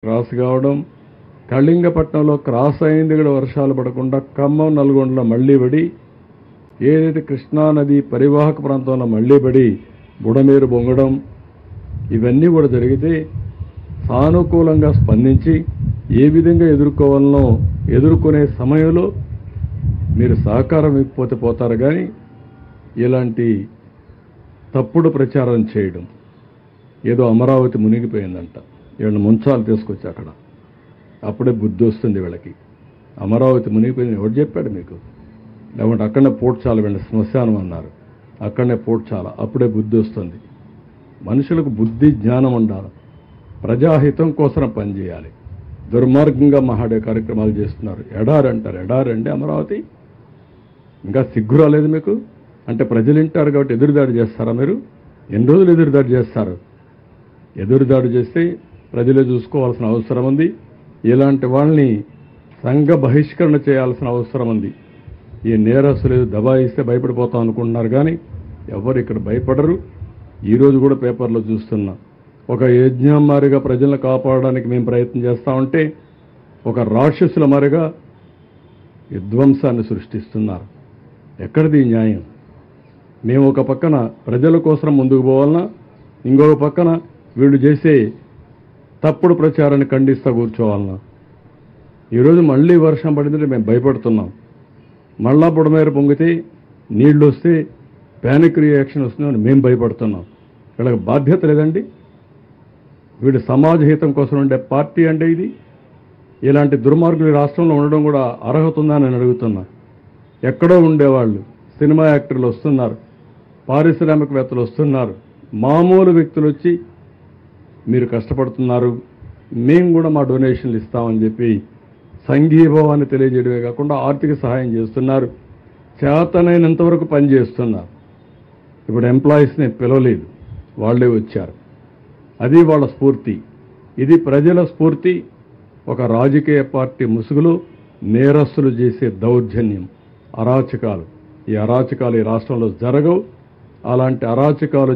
Cross కావడం, కళింగపట్నంలో cross అయింది కూడా వర్షాలు పడకుండా ఖమ్మం నల్గొండలో మళ్లీ పడి, ఏదైతే కృష్ణానది పరివాహక ప్రాంతంలో మళ్లీ పడి బుడమేరు బొంగడం, ఇవన్నీ కూడా జరిగితే సానుకూలంగా స్పందించి ఏ విధంగా ఎదుర్కోవాలనో ఎదుర్కొనే సమయంలో మీరు సహకారం ఇవ్వకపోతే పోతారు. కానీ ఇలాంటి తప్పుడు ప్రచారం చేయడం, ఏదో అమరావతి మునిగిపోయిందంట, వీళ్ళని ముంచాలు తీసుకొచ్చి అక్కడ అప్పుడే బుద్ధి వస్తుంది వీళ్ళకి. అమరావతి మునిగిపోయింది ఎవరు చెప్పాడు మీకు? లేకుంటే అక్కడనే పూడ్చాల, వీళ్ళని శ్మశానం అన్నారు, అక్కడనే పూడ్చాల, అప్పుడే బుద్ధి వస్తుంది. మనుషులకు బుద్ధి జ్ఞానం ఉండాలి, ప్రజాహితం కోసం పనిచేయాలి. దుర్మార్గంగా మహాడే కార్యక్రమాలు చేస్తున్నారు. ఎడారి అంటారు, ఎడారండి అమరావతి? ఇంకా సిగ్గు రాలేదు మీకు? అంటే ప్రజలు వింటారు కాబట్టి ఎదురుదాడి చేస్తారా మీరు? ఎన్ని రోజులు ఎదురుదాడి చేస్తారు? ఎదురుదాడి చేస్తే ప్రజలే చూసుకోవాల్సిన అవసరం ఉంది. ఇలాంటి వాళ్ళని సంఘ బహిష్కరణ చేయాల్సిన అవసరం ఉంది. ఈ నేరస్తులు దబాయిస్తే భయపడిపోతాం అనుకుంటున్నారు, కానీ ఎవరు ఇక్కడ భయపడరు. ఈరోజు కూడా పేపర్లో చూస్తున్నా, ఒక యజ్ఞం మారిగా ప్రజలను కాపాడడానికి మేము ప్రయత్నం చేస్తూ ఉంటే ఒక రాక్షసుల మారిగా విధ్వంసాన్ని సృష్టిస్తున్నారు. ఎక్కడిది న్యాయం? మేము ఒక పక్కన ప్రజల కోసం ముందుకు పోవాలన్నా, ఇంకొక పక్కన వీళ్ళు చేసే తప్పుడు ప్రచారాన్ని ఖండిస్తూ కూర్చోవాలన్నా? ఈరోజు మళ్ళీ వర్షం పడిందంటే మేము భయపడుతున్నాం. మళ్ళా బుడమేరు పొంగితే నీళ్లు వస్తే ప్యానిక్ రియాక్షన్ వస్తుందని మేము భయపడుతున్నాం. వీళ్ళకి బాధ్యత లేదండి? వీడు సమాజ హితం కోసం ఉండే పార్టీ అంటే ఇది? ఇలాంటి దుర్మార్గులు రాష్ట్రంలో ఉండడం కూడా అర్హత ఉందని నేను అడుగుతున్నా. ఎక్కడో ఉండేవాళ్ళు సినిమా యాక్టర్లు వస్తున్నారు, పారిశ్రామికవేత్తలు వస్తున్నారు, మామూలు వ్యక్తులు వచ్చి మీరు కష్టపడుతున్నారు, మేము కూడా మా డొనేషన్లు ఇస్తామని చెప్పి సంఘీభావాన్ని తెలియజేయడమే కాకుండా ఆర్థిక సహాయం చేస్తున్నారు. చేతనైనంతవరకు పనిచేస్తున్నారు. ఇప్పుడు ఎంప్లాయీస్ని పిలవలేదు, వాళ్ళే వచ్చారు. అది వాళ్ళ స్ఫూర్తి. ఇది ప్రజల స్ఫూర్తి. ఒక రాజకీయ పార్టీ ముసుగులో నేరస్తులు చేసే దౌర్జన్యం, అరాచకాలు. ఈ అరాచకాలు ఈ రాష్ట్రంలో జరగవు. అలాంటి అరాచకాలు